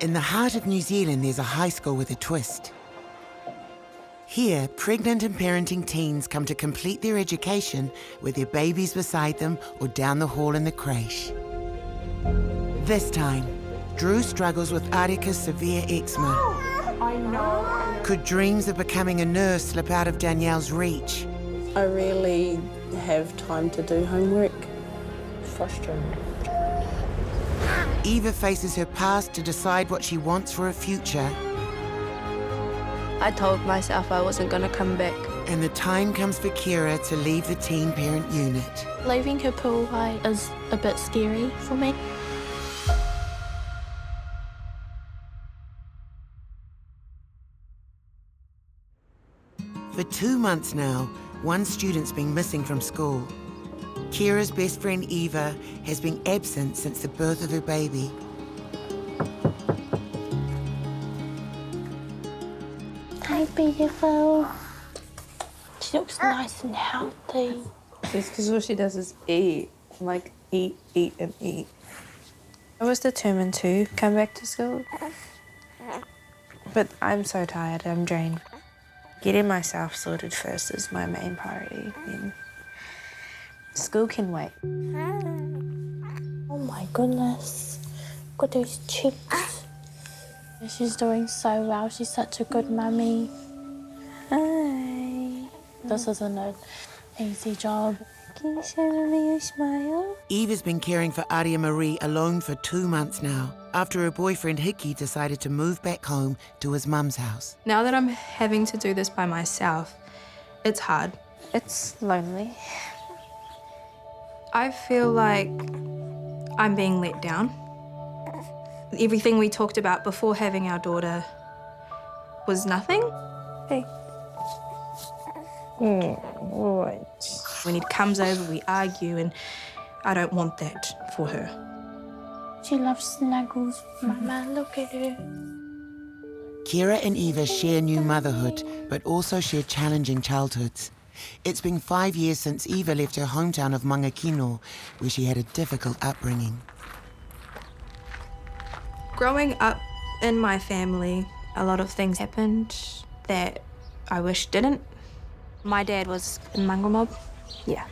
In the heart of New Zealand, there's a high school with a twist. Here, pregnant and parenting teens come to complete their education with their babies beside them or down the hall in the creche. This time, Drew struggles with Areka's severe eczema. I know. Could dreams of becoming a nurse slip out of Danielle's reach? I rarely have time to do homework. Frustrating. Eva faces her past to decide what she wants for a future. I told myself I wasn't going to come back. And the time comes for Cierrah to leave the teen parent unit. Leaving her poolway is a bit scary for me. For 2 months now, one student's been missing from school. Cierrah's best friend Eva has been absent since the birth of her baby. Hi, beautiful. She looks nice and healthy. It's because all she does is eat. Like, eat, and eat. I was determined to come back to school. But I'm so tired, I'm drained. Getting myself sorted first is my main priority. And school can wait. Oh my goodness. Look at those cheeks. She's doing so well. She's such a good mummy. Hi. This isn't an easy job. Can you show me your smile? Eva's been caring for Aria Marie alone for 2 months now, after her boyfriend Hickey decided to move back home to his mum's house. Now that I'm having to do this by myself, it's hard. It's lonely. I feel like I'm being let down. Everything we talked about before having our daughter was nothing. Hey. What? When it comes over, we argue, and I don't want that for her. She loves snuggles. Mama, look at her. Cierrah and Eva share new motherhood, but also share challenging childhoods. It's been 5 years since Eva left her hometown of Mangakino, where she had a difficult upbringing. Growing up in my family, a lot of things happened that I wish didn't. My dad was in Mongrel Mob. Yeah.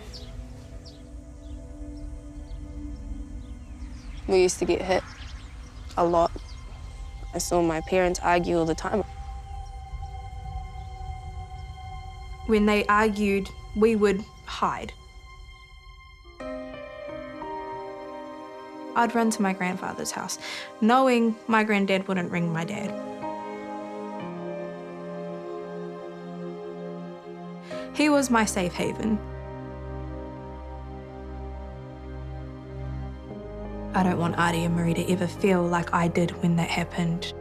We used to get hit a lot. I saw my parents argue all the time. When they argued, we would hide. I'd run to my grandfather's house, knowing my granddad wouldn't ring my dad. He was my safe haven. I don't want Aria Marie to ever feel like I did when that happened.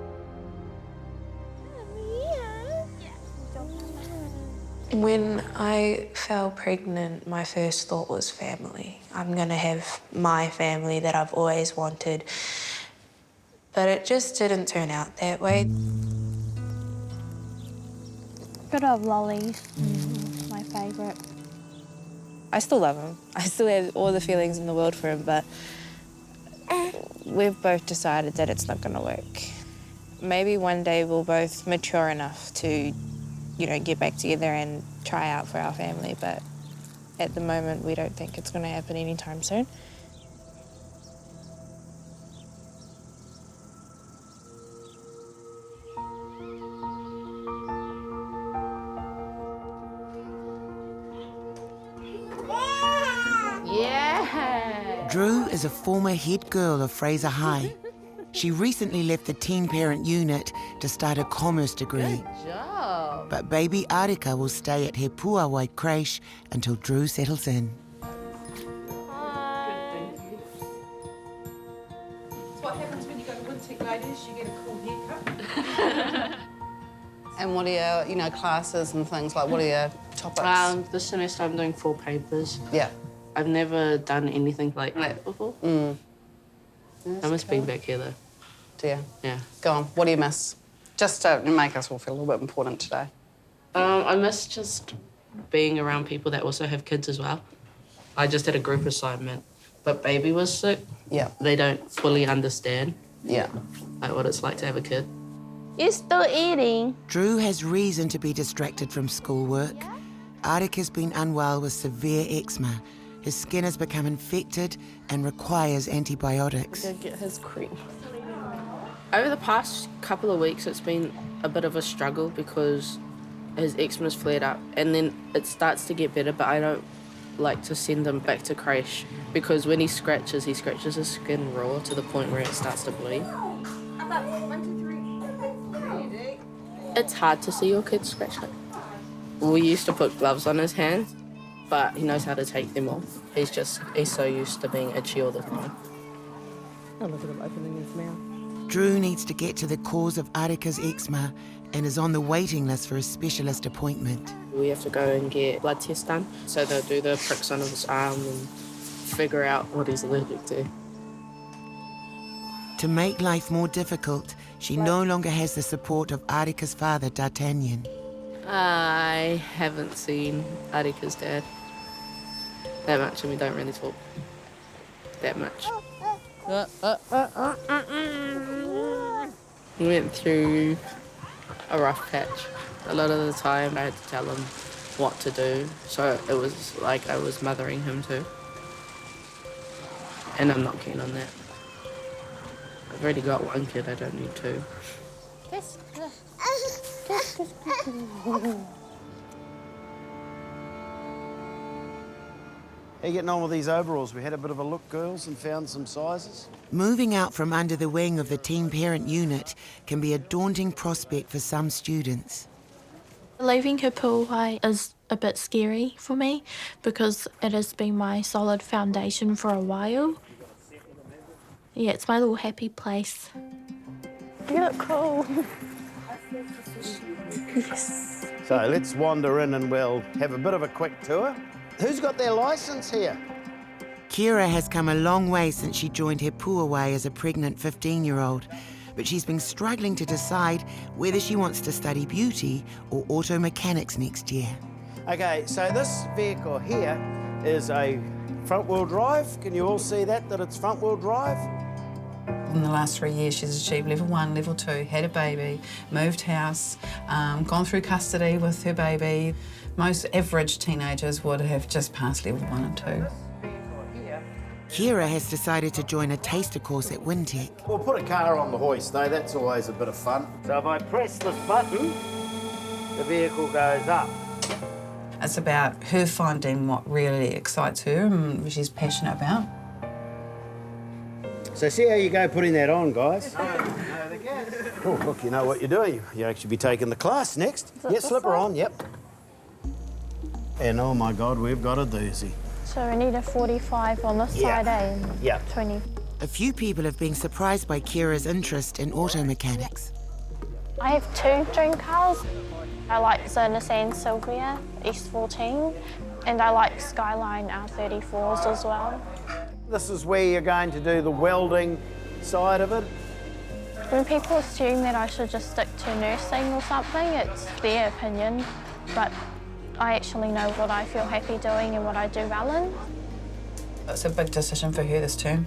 When I fell pregnant, my first thought was family. I'm gonna have my family that I've always wanted. But it just didn't turn out that way. Good old lollies. My favourite. I still love him. I still have all the feelings in the world for him, but we've both decided that it's not going to work. Maybe one day we'll both mature enough to, get back together and try out for our family, but at the moment we don't think it's going to happen anytime soon. Drew is a former head girl of Fraser High. She recently left the teen parent unit to start a commerce degree. Good job. But baby Areka will stay at her Puawai creche until Drew settles in. What happens when you go to Wintec, ladies? You get a cool haircut. And what are your, classes and things like? What are your topics? This semester I'm doing 4 papers. Yeah. I've never done anything like that before. Mm. I miss being back here though. Do you? Yeah. Go on. What do you miss? Just to make us all feel a little bit important today. I miss just being around people that also have kids as well. I just had a group assignment, but baby was sick. Yeah. They don't fully understand. Yeah. Like what it's like to have a kid. You're still eating. Drew has reason to be distracted from schoolwork. Areka's been unwell with severe eczema. His skin has become infected and requires antibiotics. Go get his cream. Over the past couple of weeks, it's been a bit of a struggle because his eczema's flared up and then it starts to get better, but I don't like to send him back to creche because when he scratches his skin raw to the point where it starts to bleed. It's hard to see your kid scratch it. We used to put gloves on his hands, but he knows how to take them off. He's so used to being itchy all the time. Oh, look at him opening his mouth. Drew needs to get to the cause of Areka's eczema and is on the waiting list for a specialist appointment. We have to go and get blood tests done, so they'll do the pricks on his arm and figure out what he's allergic to. To make life more difficult, she no longer has the support of Areka's father, D'Artagnan. I haven't seen Areka's dad that much, and we don't really talk that much. We went through a rough patch. A lot of the time I had to tell him what to do, so it was like I was mothering him too. And I'm not keen on that. I've already got one kid, I don't need two. How you getting on with these overalls? We had a bit of a look, girls, and found some sizes. Moving out from under the wing of the teen parent unit can be a daunting prospect for some students. Leaving Hipuawai is a bit scary for me because it has been my solid foundation for a while. Yeah, it's my little happy place. You look cool. Yes. So let's wander in and we'll have a bit of a quick tour. Who's got their licence here? Cierrah has come a long way since she joined Hipuawai as a pregnant 15-year-old, but she's been struggling to decide whether she wants to study beauty or auto mechanics next year. Okay, so this vehicle here is a front-wheel drive. Can you all see that it's front-wheel drive? In the last 3 years, she's achieved level 1, level 2, had a baby, moved house, gone through custody with her baby. Most average teenagers would have just passed level 1 and 2. Cierrah has decided to join a taster course at Wintec. We'll put a car on the hoist, though. That's always a bit of fun. So if I press this button, the vehicle goes up. It's about her finding what really excites her and what she's passionate about. So see how you go putting that on, guys? Oh, look, you know what you're doing. You actually be taking the class next. Yeah, slip her on, yep. And oh my God, we've got a doozy. So we need a 45 on this side, eh? Yeah. 20. A few people have been surprised by Cierrah's interest in auto mechanics. I have 2 dream cars. I like the Nissan Silvia East 14, and I like Skyline R34s as well. This is where you're going to do the welding side of it. When people assume that I should just stick to nursing or something, it's their opinion, but I actually know what I feel happy doing and what I do well in. It's a big decision for her this term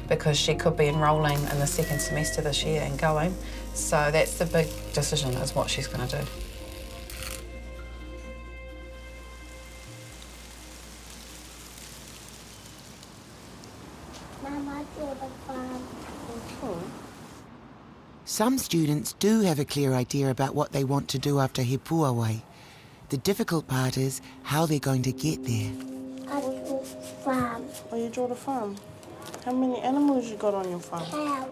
because she could be enrolling in the 2nd semester this year and going. So that's the big decision, is what she's going to do. Some students do have a clear idea about what they want to do after Hipuawai. The difficult part is how they're going to get there. I drew farm. Oh, you drew the farm? How many animals you got on your farm?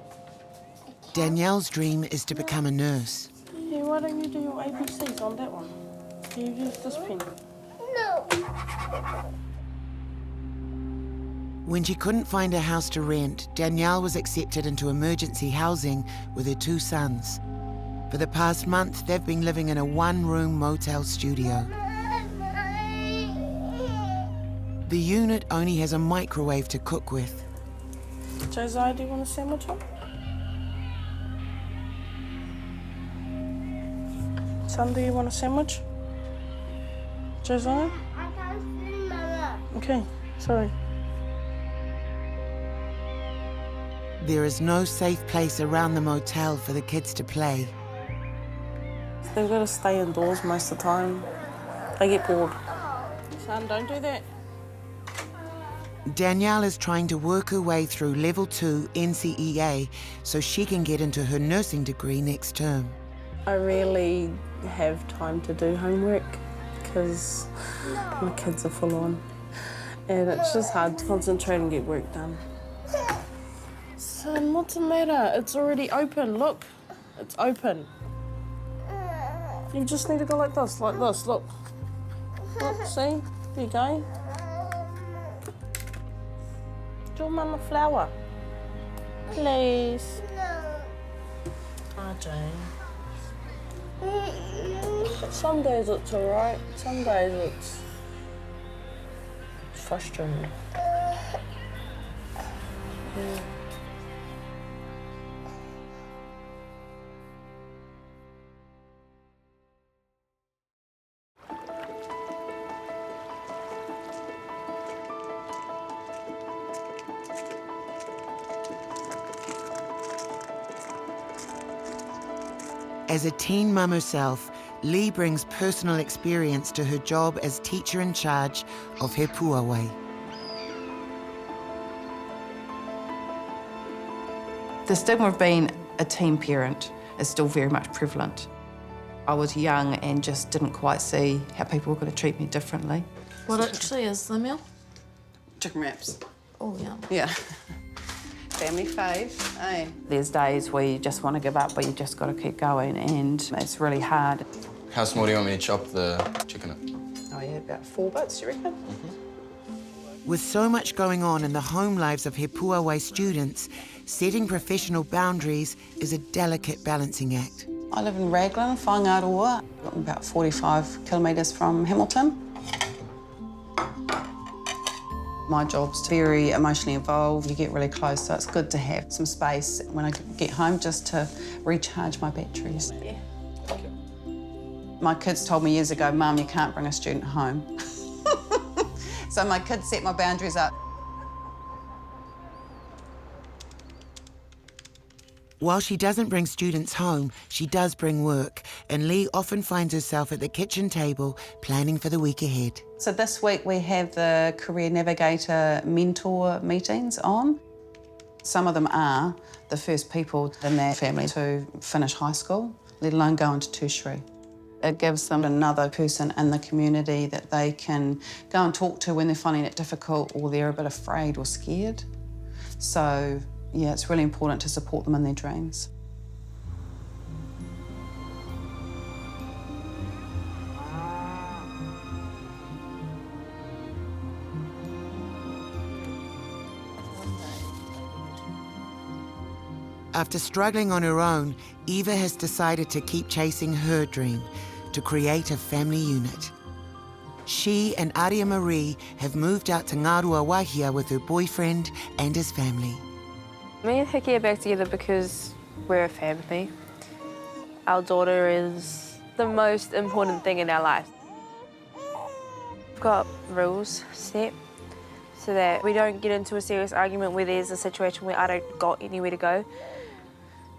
Danielle's dream is to become a nurse. Yeah, why don't you do your ABCs on that one? Do you use this pen? No. When she couldn't find a house to rent, Danielle was accepted into emergency housing with her 2 sons. For the past month, they've been living in a 1-room motel studio. The unit only has a microwave to cook with. Josiah, do you want a sandwich on? Son, do you want a sandwich? Josiah? I can't see Mama. Okay, sorry. There is no safe place around the motel for the kids to play. They've got to stay indoors most of the time. They get bored. Son, don't do that. Danielle is trying to work her way through Level 2 NCEA so she can get into her nursing degree next term. I rarely have time to do homework because my kids are full on. And it's just hard to concentrate and get work done. Son, what's the matter? It's already open, look. It's open. You just need to go like this, look. Look, see? There you go. Draw Mum a flower. Please. Oh, Jane. Some days it's all right, some days it's frustrating. Yeah. As a teen mum herself, Lee brings personal experience to her job as teacher in charge of He Puawai. The stigma of being a teen parent is still very much prevalent. I was young and just didn't quite see how people were going to treat me differently. What actually is the meal? Chicken wraps. Oh, yeah. Yeah. Family fave, eh? There's days where you just want to give up, but you just got to keep going, and it's really hard. How small do you want me to chop the chicken up? Oh, yeah, about 4 bits, you reckon? With so much going on in the home lives of He Puawai students, setting professional boundaries is a delicate balancing act. I live in Raglan, Whangaroa, about 45 kilometres from Hamilton. My job's very emotionally involved. You get really close, so it's good to have some space when I get home just to recharge my batteries. Yeah. My kids told me years ago, Mum, you can't bring a student home. So my kids set my boundaries up. While she doesn't bring students home, she does bring work, and Lee often finds herself at the kitchen table planning for the week ahead. So this week we have the Career Navigator mentor meetings on. Some of them are the first people in their family to finish high school, let alone go into tertiary. It gives them another person in the community that they can go and talk to when they're finding it difficult or they're a bit afraid or scared. So, yeah, it's really important to support them in their dreams. After struggling on her own, Eva has decided to keep chasing her dream, to create a family unit. She and Aria Marie have moved out to Ngarua Wahia with her boyfriend and his family. Me and Hickey are back together because we're a family. Our daughter is the most important thing in our life. We've got rules set so that we don't get into a serious argument where there's a situation where I don't got anywhere to go.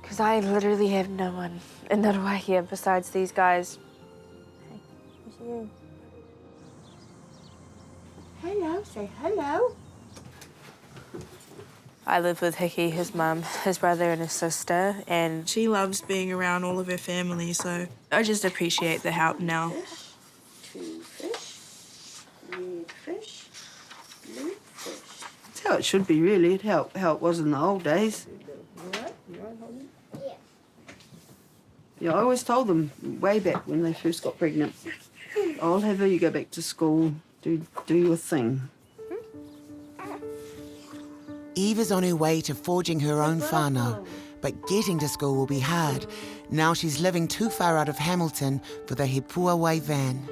Because I literally have no one in Ngarua here besides these guys. Hey, who's you? Hello, say hello. I live with Hickey, his mum, his brother and his sister, and she loves being around all of her family, so I just appreciate the help now. Two fish, red fish, blue fish. That's how it should be, really. It's how it was in the old days. Yeah, I always told them way back when they first got pregnant, I'll have her, you go back to school, do your thing. Eva's on her way to forging her own whānau, but getting to school will be hard. Now she's living too far out of Hamilton for the He Puawai van.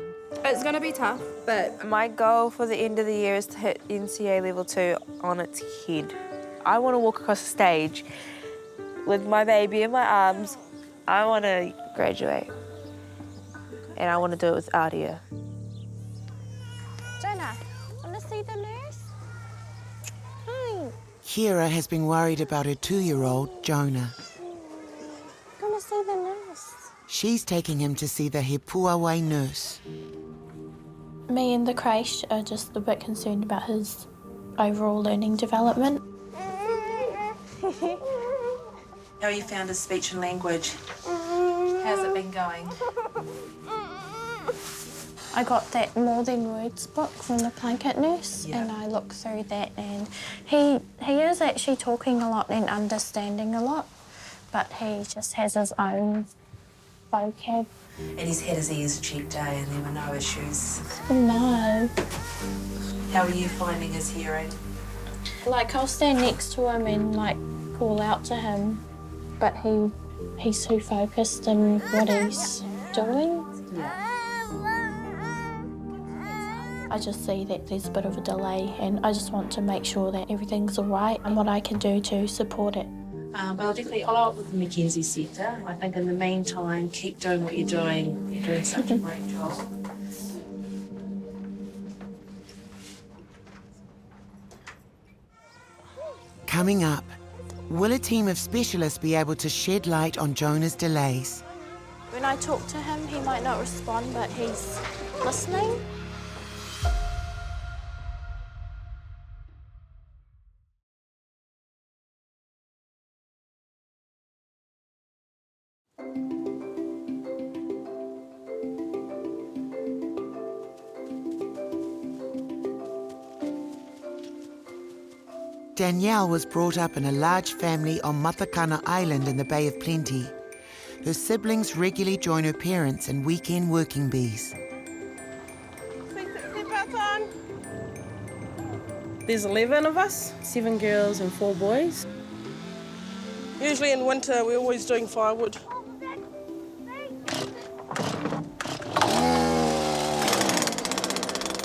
it's going to be tough, but my goal for the end of the year is to hit NCA Level 2 on its head. I want to walk across the stage with my baby in my arms. I want to graduate, and I want to do it with Aria. Jonah, want to see the nurse? Hi. Cierrah has been worried about her 2-year-old, Jonah. Gonna see the nurse. She's taking him to see the Hepuaway nurse. Me and the creche are just a bit concerned about his overall learning development. How you found his speech and language? How's it been going? I got that More Than Words book from the blanket nurse, and I looked through that, and he is actually talking a lot and understanding a lot, but he just has his own vocab. And he's had his ears checked, and there were no issues. No. How are you finding his hearing? Like, I'll stand next to him and, like, call out to him, but he's too focused on what he's doing. Yeah. I just see that there's a bit of a delay, and I just want to make sure that everything's all right and what I can do to support it. But I'll definitely follow up with the Mackenzie Centre. I think in the meantime, keep doing what you're doing. You're doing such a great job. Coming up, will a team of specialists be able to shed light on Jonah's delays? When I talk to him, he might not respond, but he's listening. Danielle was brought up in a large family on Matakana Island in the Bay of Plenty. Her siblings regularly join her parents in weekend working bees. There's 11 of us, 7 girls and 4 boys. Usually in winter, we're always doing firewood.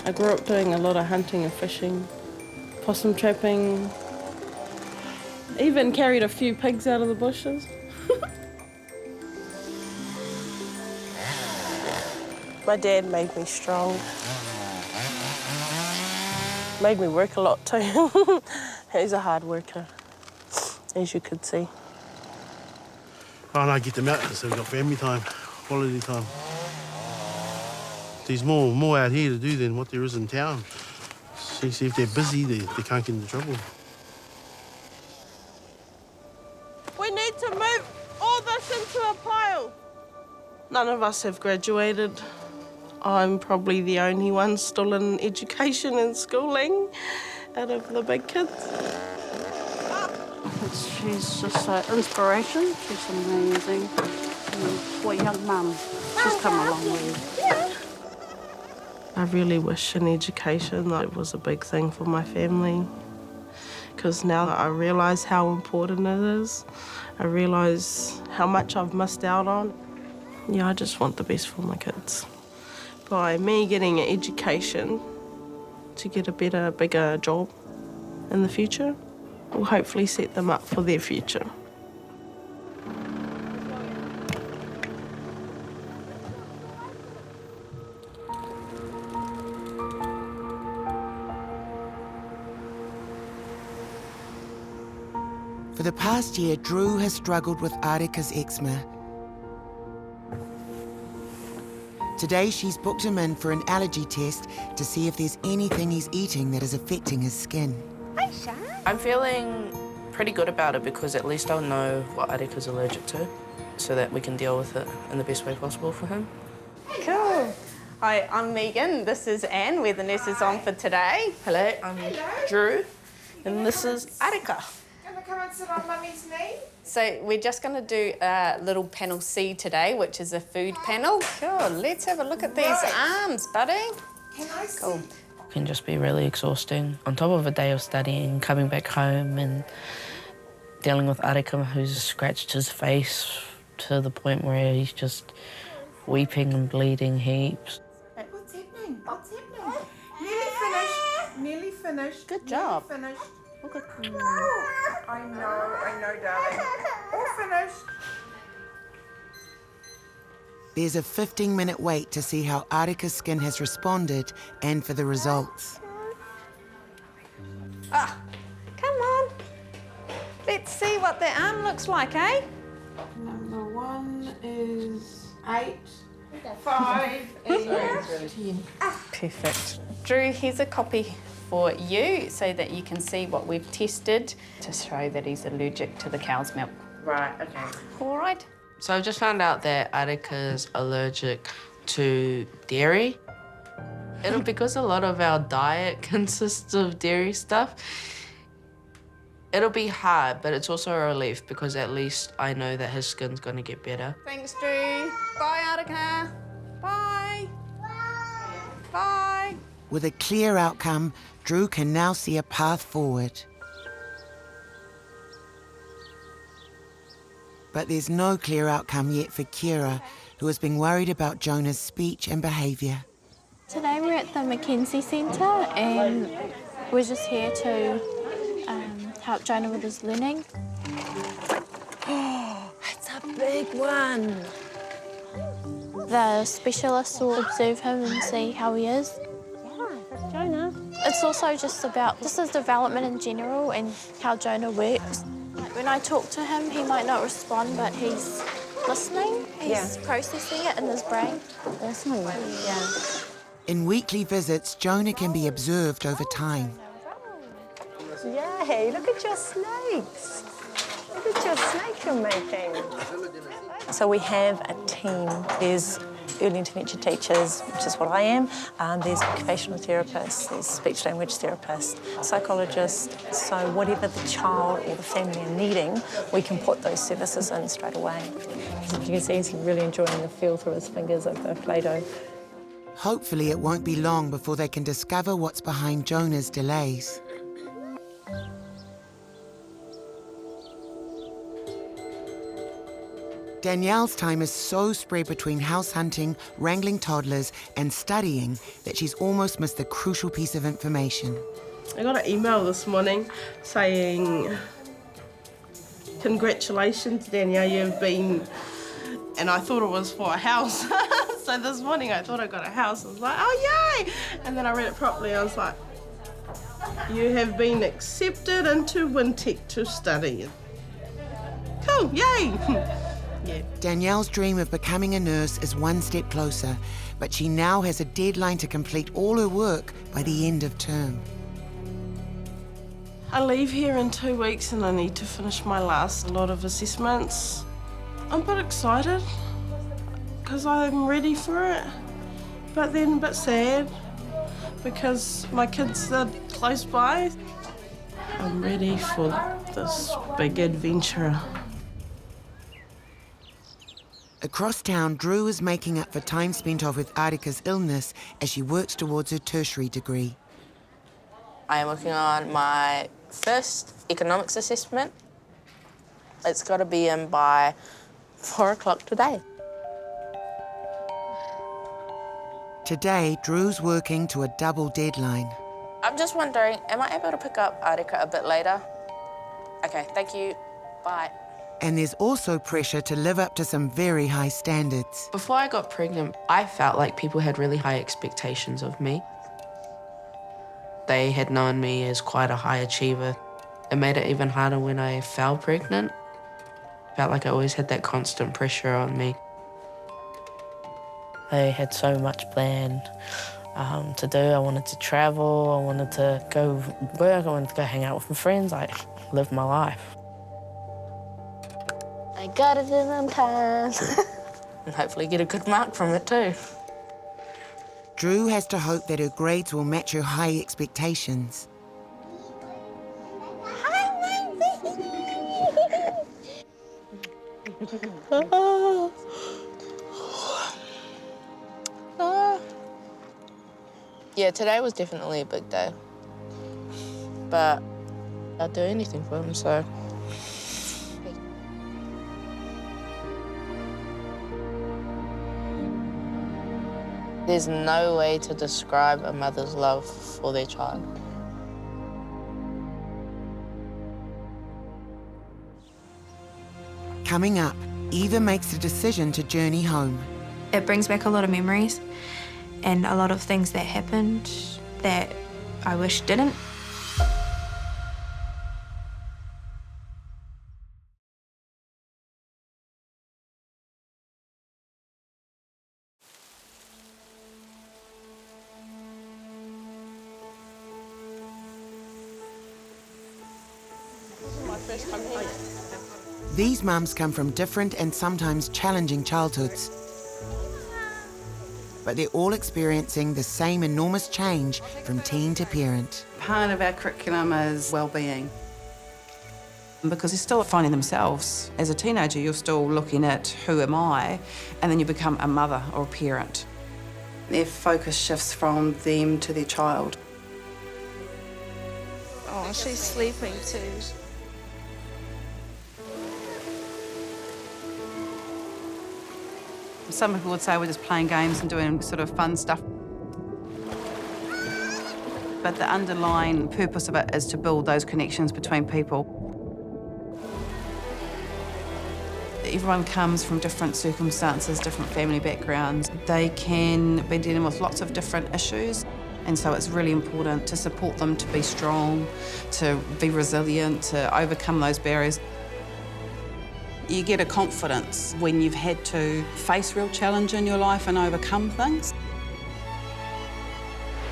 I grew up doing a lot of hunting and fishing, possum trapping, even carried a few pigs out of the bushes. My dad made me strong. Made me work a lot too. He's a hard worker, as you could see. Oh no, get them out so we've got family time, quality time. There's more out here to do than what there is in town. See if they're busy, they can't get into trouble. We need to move all this into a pile. None of us have graduated. I'm probably the only one still in education and schooling out of the big kids. She's just an inspiration. She's amazing. What young mum. She's come a long way. I really wish an education was a big thing for my family, because now I realise how important it is. I realise how much I've missed out on. Yeah, I just want the best for my kids. By me getting an education to get a better, bigger job in the future will hopefully set them up for their future. For the past year, Drew has struggled with Areka's eczema. Today, she's booked him in for an allergy test to see if there's anything he's eating that is affecting his skin. I'm feeling pretty good about it because at least I'll know what Areka's allergic to so that we can deal with it in the best way possible for him. Cool. Hi, I'm Megan. This is Anne. We're the nurses on for today. Hello, I'm Drew, and this is Areka. Can I come and sit on Mummy's knee? So we're just going to do a little panel C today, which is a food panel. Cool. Let's have a look at these arms, buddy. Can I see? Cool. It can just be really exhausting. On top of a day of studying, coming back home and dealing with Areka, who's scratched his face to the point where he's just weeping and bleeding heaps. What's happening? What's happening? Nearly finished. Nearly finished. Good job. Nearly finished. I know, darling. All finished. There's a 15-minute wait to see how Areka's skin has responded and for the results. Come on. Let's see what the arm looks like, eh? Number 1 is 8, 5, and 10. Perfect. Drew, here's a copy for you so that you can see what we've tested to show that he's allergic to the cow's milk. Right, okay. All right. So I've just found out that Areka's allergic to dairy. It'll because a lot of our diet consists of dairy stuff. It'll be hard, but it's also a relief because at least I know that his skin's gonna get better. Thanks, Drew. Bye, Areka. Bye. Bye. With a clear outcome, Drew can now see a path forward. But there's no clear outcome yet for Cierrah, who has been worried about Jonah's speech and behaviour. Today we're at the Mackenzie Centre and we're just here to help Jonah with his learning. Oh, it's a big one. The specialist will observe him and see how he is. Yeah, Jonah. It's also just about his development in general and how Jonah works. Like when I talk to him, he might not respond, but he's listening. He's processing it in his brain. Listening, yeah. In weekly visits, Jonah can be observed over time. Yay, look at your snakes. Look at your snake you're making. So we have a team. There's early intervention teachers, which is what I am. There's occupational therapists, there's speech language therapists, psychologists. So whatever the child or the family are needing, we can put those services in straight away. As you can see, he's really enjoying the feel through his fingers of the Play-Doh. Hopefully it won't be long before they can discover what's behind Jonah's delays. Danielle's time is so spread between house hunting, wrangling toddlers, and studying that she's almost missed the crucial piece of information. I got an email this morning saying, "Congratulations, Danielle, you've been..." And I thought it was for a house. So this morning I thought I got a house. I was like, oh, yay! And then I read it properly. I was like, "You have been accepted into Wintec to study." Cool, yay! Yeah. Danielle's dream of becoming a nurse is one step closer, but she now has a deadline to complete all her work by the end of term. I leave here in 2 weeks and I need to finish my last lot of assessments. I'm a bit excited because I'm ready for it, but then a bit sad because my kids are close by. I'm ready for this big adventure. Across town, Drew is making up for time spent off with Areka's illness as she works towards her tertiary degree. I am working on my first economics assessment. It's got to be in by 4 o'clock today. Today, Drew's working to a double deadline. I'm just wondering, am I able to pick up Areka a bit later? Okay, thank you. Bye. And there's also pressure to live up to some very high standards. Before I got pregnant, I felt like people had really high expectations of me. They had known me as quite a high achiever. It made it even harder when I fell pregnant. Felt like I always had that constant pressure on me. I had so much planned to do. I wanted to travel, I wanted to go work, I wanted to go hang out with my friends, like live my life. I got it in on time. And hopefully get a good mark from it too. Drew has to hope that her grades will match her high expectations. Yeah, today was definitely a big day. But I'd do anything for him, so. There's no way to describe a mother's love for their child. Coming up, Eva makes a decision to journey home. It brings back a lot of memories and a lot of things that happened that I wish didn't. These mums come from different and sometimes challenging childhoods. But they're all experiencing the same enormous change from teen to parent. Part of our curriculum is well-being. Because they're still finding themselves. As a teenager, you're still looking at who am I, and then you become a mother or a parent. Their focus shifts from them to their child. Oh, she's sleeping too. Some people would say we're just playing games and doing sort of fun stuff. But the underlying purpose of it is to build those connections between people. Everyone comes from different circumstances, different family backgrounds. They can be dealing with lots of different issues, and so it's really important to support them to be strong, to be resilient, to overcome those barriers. You get a confidence when you've had to face real challenge in your life and overcome things.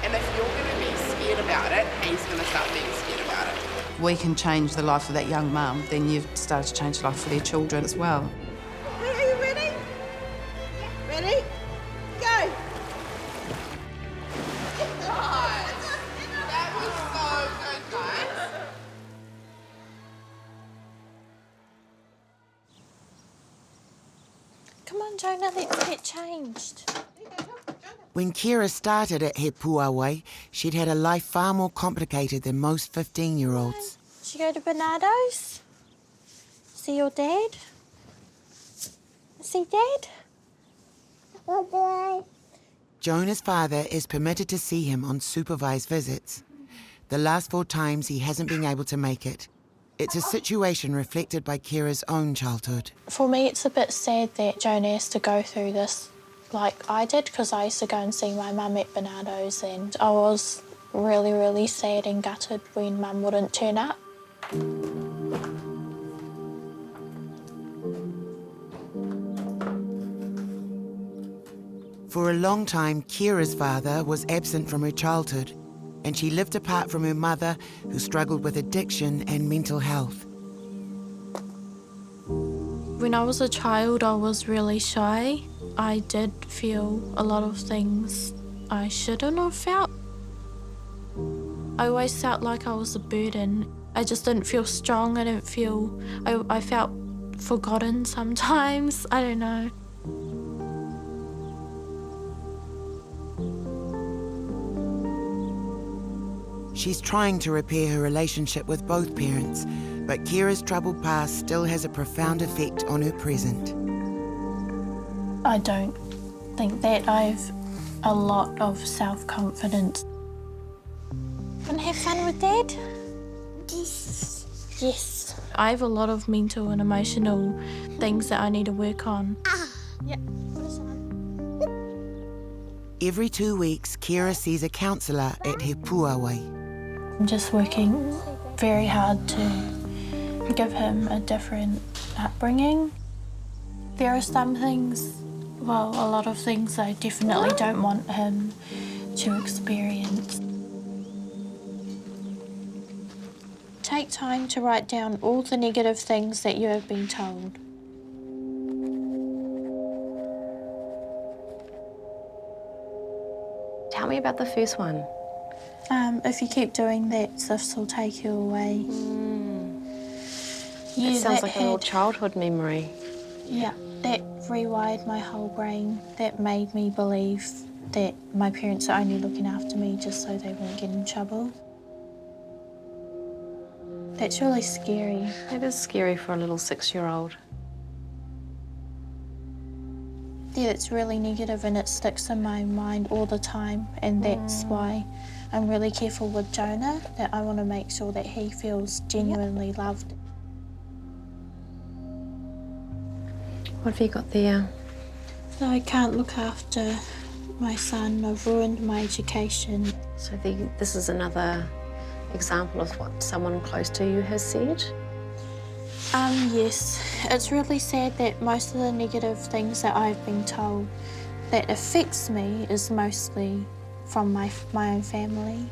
And if you're going to be scared about it, he's going to start being scared about it. We can change the life of that young mum, then you've started to change the life for their children as well. Are you ready? Ready? Go! Guys, that was so good, guys. Come on, Jonah, let's get changed. When Cierrah started at He Puawe, she'd had a life far more complicated than most 15-year-olds. Did you go to Bernardo's? See your dad? See Dad? Jonah's father is permitted to see him on supervised visits. The last 4 times he hasn't been able to make it. It's a situation reflected by Cierrah's own childhood. For me, it's a bit sad that Jonah has to go through this like I did, because I used to go and see my mum at Bernardo's, and I was really, really sad and gutted when mum wouldn't turn up. For a long time, Cierrah's father was absent from her childhood, and she lived apart from her mother, who struggled with addiction and mental health. When I was a child, I was really shy. I did feel a lot of things I shouldn't have felt. I always felt like I was a burden. I just didn't feel strong. I didn't feel... I felt forgotten sometimes. I don't know. She's trying to repair her relationship with both parents, but Cierrah's troubled past still has a profound effect on her present. I don't think that. I've a lot of self-confidence. Want to have fun with Dad? Yes. Yes. I have a lot of mental and emotional things that I need to work on. Yeah. Every 2 weeks, Cierrah sees a counsellor at He Puawe. I'm just working very hard to give him a different upbringing. There are some things, well, a lot of things I definitely don't want him to experience. Take time to write down all the negative things that you have been told. Tell me about the first one. If you keep doing that, this will take you away. Yeah, It sounds that like an old childhood memory. Yeah, that rewired my whole brain. That made me believe that my parents are only looking after me just so they won't get in trouble. That's really scary. It is scary for a little 6-year-old. Yeah, it's really negative and it sticks in my mind all the time, and that's why I'm really careful with Jonah, that I want to make sure that he feels genuinely loved. What have you got there? So I can't look after my son. I've ruined my education. So this is another example of what someone close to you has said? Yes. It's really sad that most of the negative things that I've been told that affects me is mostly from my own family.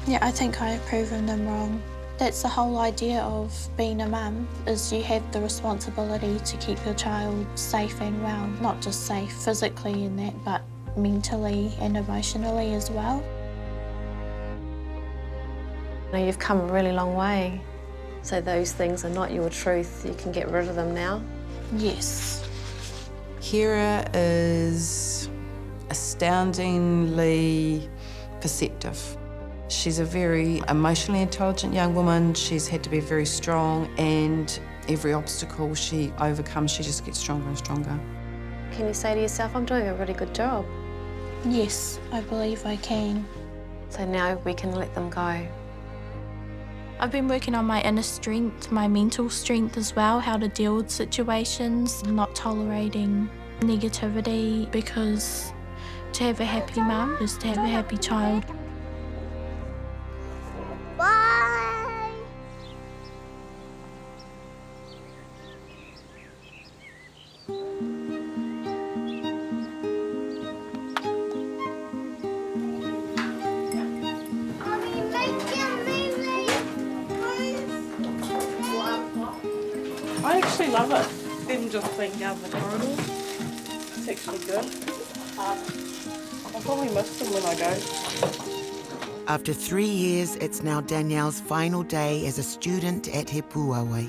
Yeah, I think I have proven them wrong. That's the whole idea of being a mum, is you have the responsibility to keep your child safe and well, not just safe physically in that, but mentally and emotionally as well. Now, you've come a really long way. So those things are not your truth. You can get rid of them now. Yes. Cierrah is astoundingly perceptive. She's a very emotionally intelligent young woman. She's had to be very strong, and every obstacle she overcomes, she just gets stronger and stronger. Can you say to yourself, I'm doing a really good job? Yes, I believe I can. So now we can let them go. I've been working on my inner strength, my mental strength as well, how to deal with situations, not tolerating negativity, because to have a happy mum is to have a happy child. Bye. I actually love it. Them just being down the corridor. It's actually good. I'll probably miss them when I go. After 3 years, it's now Danielle's final day as a student at He Puawe.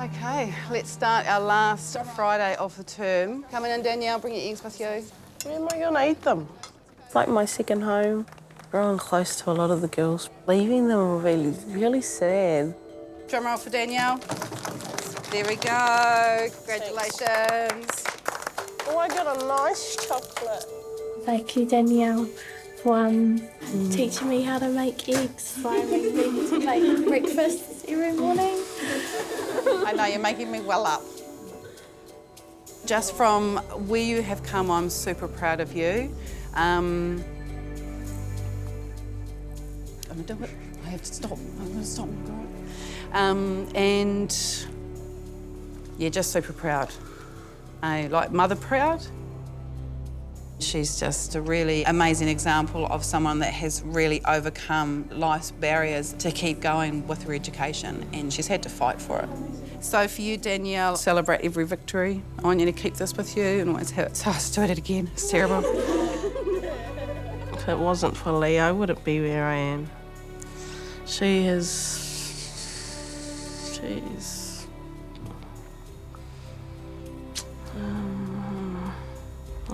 Okay, let's start our last Friday of the term. Come in, Danielle, bring your eggs with you. Where am I going to eat them? It's like my second home. Growing close to a lot of the girls. Leaving them will be really sad. Drum roll for Danielle. There we go. Congratulations. Oh, I got a nice chocolate. Thank you, Danielle, for teaching me how to make eggs, inspiring me to make breakfast every morning. I know, you're making me well up. Just from where you have come, I'm super proud of you. I'm gonna do it. I have to stop. I'm gonna stop. And yeah, just super proud. Like mother proud. She's just a really amazing example of someone that has really overcome life's barriers to keep going with her education, and she's had to fight for it. So for you, Danielle, celebrate every victory. I want you to keep this with you and always have it. So I'll do it again. It's terrible. If it wasn't for Lee, I wouldn't be where I am. She's...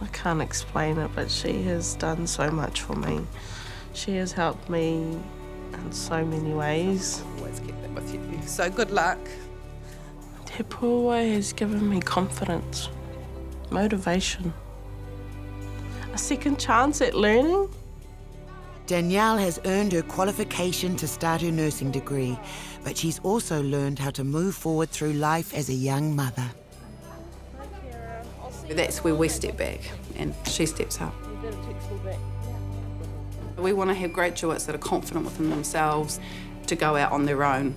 I can't explain it, but she has done so much for me. She has helped me in so many ways. Always keep that with you. So good luck. He Puawe has given me confidence, motivation, a second chance at learning. Danielle has earned her qualification to start her nursing degree, but she's also learned how to move forward through life as a young mother. That's where we step back and she steps up. We want to have graduates that are confident within themselves to go out on their own.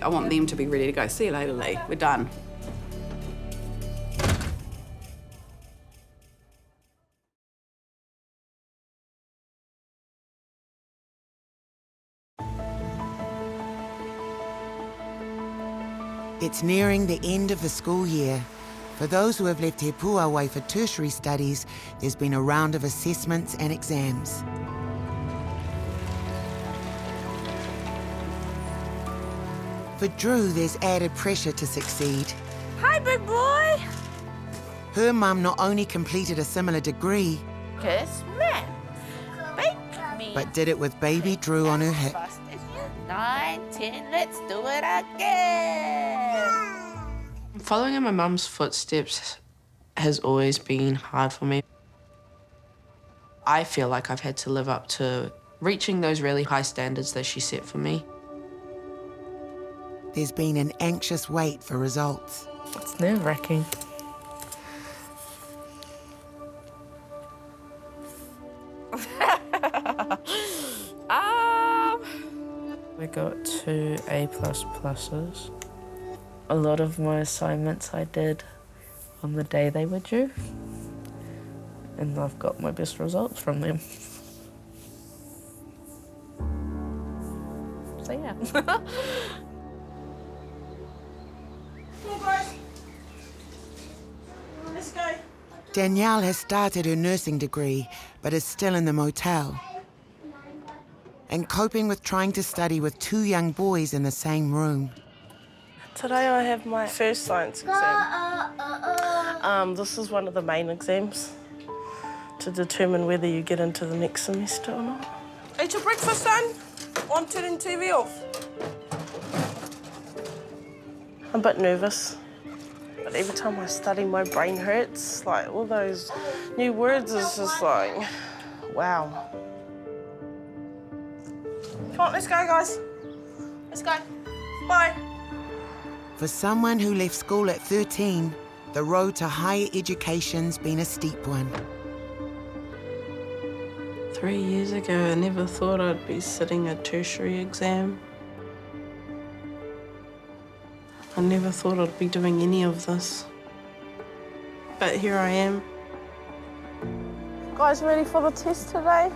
I want them to be ready to go. See you later, Lee. We're done. It's nearing the end of the school year. For those who have left He Puawe for tertiary studies, there's been a round of assessments and exams. For Drew, there's added pressure to succeed. Hi, big boy. Her mum not only completed a similar degree, Kiss me. Bake me. but did it with baby Drew on her hip. 9, 10, let's do it again. Following in my mum's footsteps has always been hard for me. I feel like I've had to live up to reaching those really high standards that she set for me. There's been an anxious wait for results. It's nerve-wracking. I got 2 A++s. A lot of my assignments I did on the day they were due. and I've got my best results from them. So yeah. Let's go. Danielle has started her nursing degree, but is still in the motel. And coping with trying to study with 2 young boys in the same room. Today I have my first science exam. This is one of the main exams to determine whether you get into the next semester or not. Eat your breakfast, son. On, turning TV off. I'm a bit nervous, but every time I study, my brain hurts. Like, all those new words is just like, wow. Come on, let's go, guys. Let's go. Bye. For someone who left school at 13, the road to higher education's been a steep one. 3 years ago, I never thought I'd be sitting a tertiary exam. I never thought I'd be doing any of this. But here I am. Guys, ready for the test today?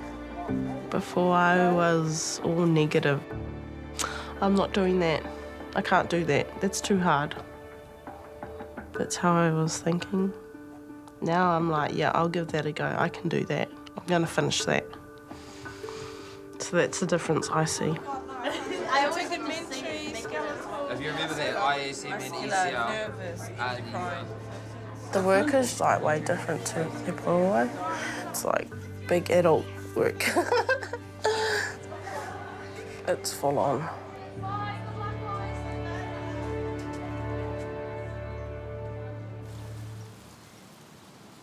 Before I was all negative. I'm not doing that. I can't do that. That's too hard. That's how I was thinking. Now I'm like, yeah, I'll give that a go. I can do that. I'm gonna finish that. So that's the difference I see. I always have If you remember that ISM and ECL, The work is like way different to Te Porowai. It's like big adult work. It's full on.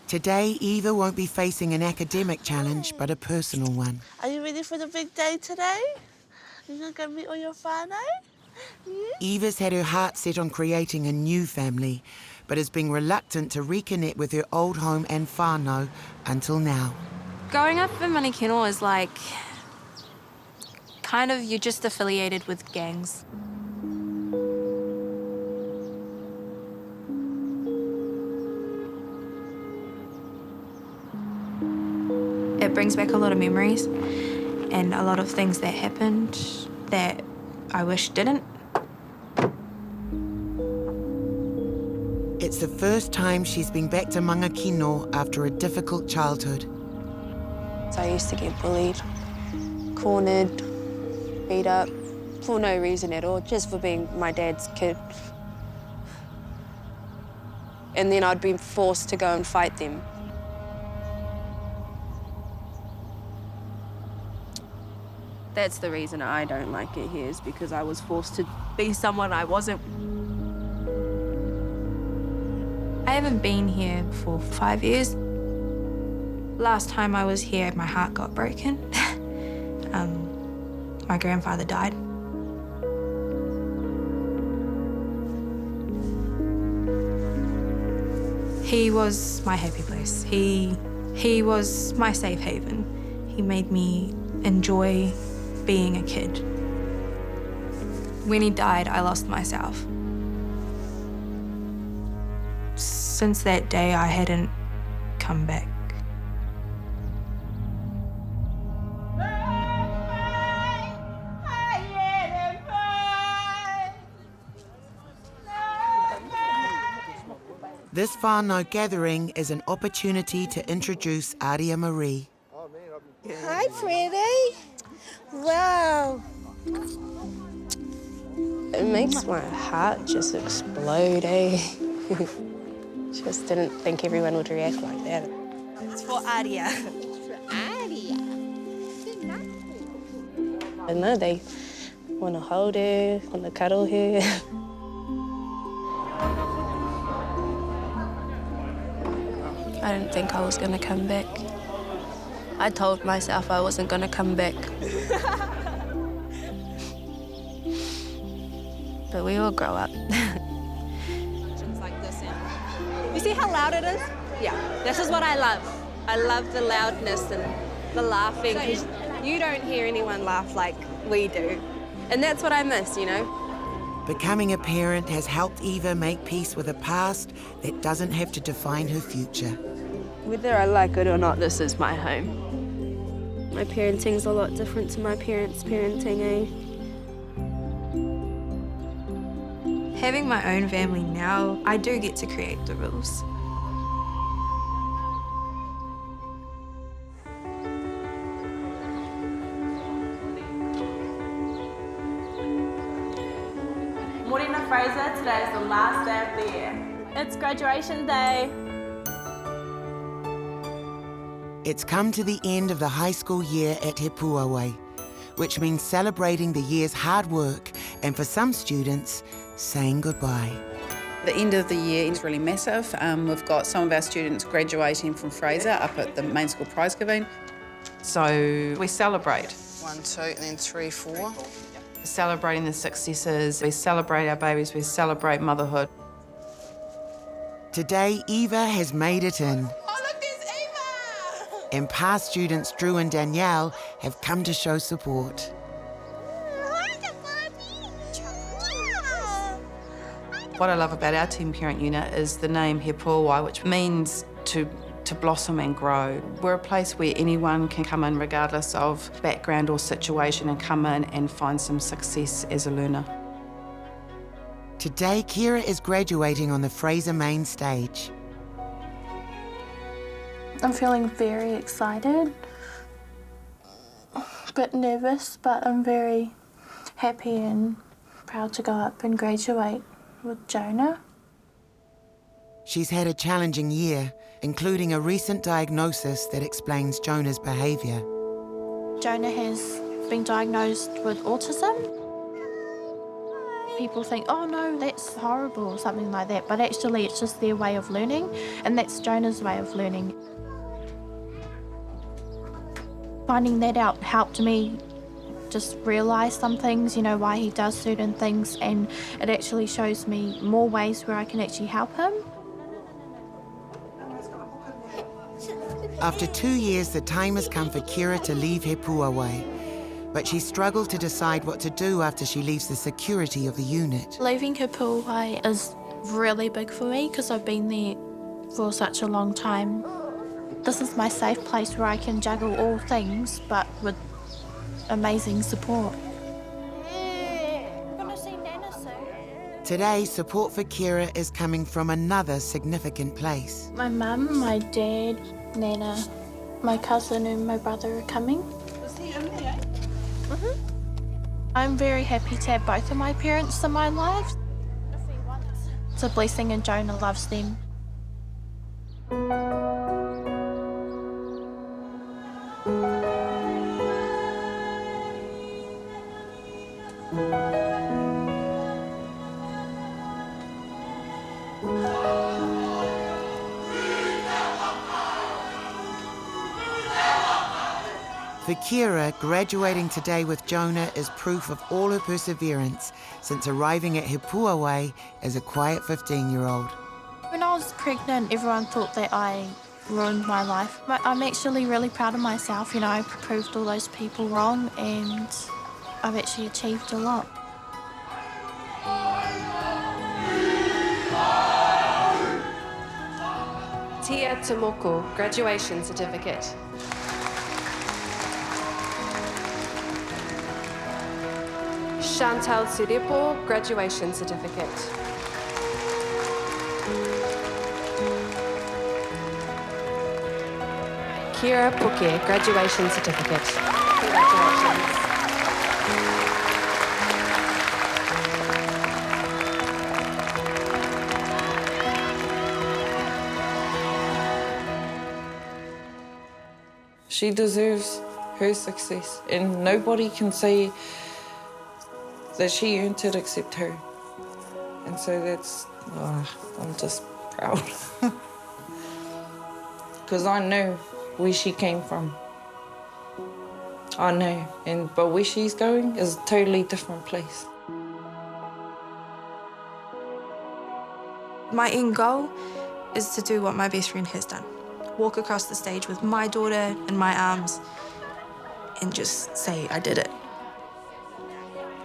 Today, Eva won't be facing an academic challenge, but a personal one. Are you ready for the big day today? You're gonna meet all your whānau? Eva's had her heart set on creating a new family, but has been reluctant to reconnect with her old home and whānau until now. Growing up in Manikino is like, kind of, you're just affiliated with gangs. It brings back a lot of memories and a lot of things that happened that I wish didn't. It's the first time she's been back to Mangakino after a difficult childhood. So I used to get bullied, cornered, beat up, for no reason at all, just for being my dad's kid. And then I'd been forced to go and fight them. That's the reason I don't like it here, is because I was forced to be someone I wasn't. I haven't been here for 5 years. Last time I was here, my heart got broken. My grandfather died. He was my happy place. He was my safe haven. He made me enjoy being a kid. When he died, I lost myself. Since that day, I hadn't come back. This whānau gathering is an opportunity to introduce Aria Marie. Hi, Freddie. Wow. It makes my heart just explode, eh? Just didn't think everyone would react like that. It's for Aria. Aria. I know they want to hold her, want to cuddle her. I didn't think I was going to come back. I told myself I wasn't going to come back. But we all grow up. You see how loud it is? Yeah, this is what I love. I love the loudness and the laughing. You don't hear anyone laugh like we do. And that's what I miss, you know? Becoming a parent has helped Eva make peace with a past that doesn't have to define her future. Whether I like it or not, this is my home. My parenting's a lot different to my parents' parenting, Having my own family now, I do get to create the rules. Morena Fraser, today is the last day of the year. It's graduation day. It's come to the end of the high school year at He Puawe, which means celebrating the year's hard work and, for some students, saying goodbye. The end of the year is really massive. We've got some of our students graduating from Fraser up at the main school prize giving. So we celebrate. 1, 2, and then 3, 4. Celebrating the successes, we celebrate our babies, we celebrate motherhood. Today, Eva has made it in. And past students Drew and Danielle have come to show support. What I love about our team parent unit is the name He Puawe, which means to blossom and grow. We're a place where anyone can come in regardless of background or situation and come in and find some success as a learner. Today, Cierrah is graduating on the Fraser main stage. I'm feeling very excited, a bit nervous, but I'm very happy and proud to go up and graduate with Jonah. She's had a challenging year, including a recent diagnosis that explains Jonah's behaviour. Jonah has been diagnosed with autism. People think, oh no, that's horrible or something like that, but actually it's just their way of learning, and that's Jonah's way of learning. Finding that out helped me just realise some things, you know, why he does certain things, and it actually shows me more ways where I can actually help him. After 2 years, the time has come for Cierrah to leave He Puawe, but she struggled to decide what to do after she leaves the security of the unit. Leaving He Puawe is really big for me because I've been there for such a long time. This is my safe place where I can juggle all things, but with amazing support. Today, support for Cierrah is coming from another significant place. My mum, my dad, Nana, my cousin and my brother are coming. Is he in there? I'm very happy to have both of my parents in my life. It's a blessing and Jonah loves them. For Cierrah, graduating today with Jonah is proof of all her perseverance since arriving at He Puawe as a quiet 15-year-old. When I was pregnant, everyone thought that I ruined my life, but I'm actually really proud of myself. You know, I proved all those people wrong and I've actually achieved a lot. Tia Tomoko, graduation certificate. Chantal Siripo, graduation certificate. Kira Puke, graduation certificate. Congratulations. She deserves her success, and nobody can say that she earned it except her. And so that's, I'm just proud. Because I know where she came from. I know, but where she's going is a totally different place. My end goal is to do what my best friend has done. Walk across the stage with my daughter in my arms and just say, I did it.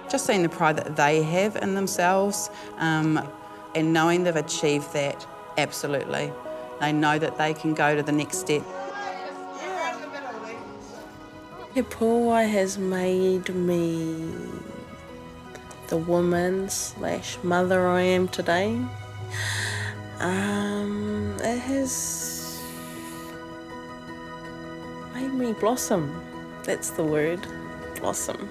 Just seeing the pride that they have in themselves and knowing they've achieved that, absolutely. They know that they can go to the next step. He pōwai has made me the woman / mother I am today. It has made me blossom. That's the word, blossom.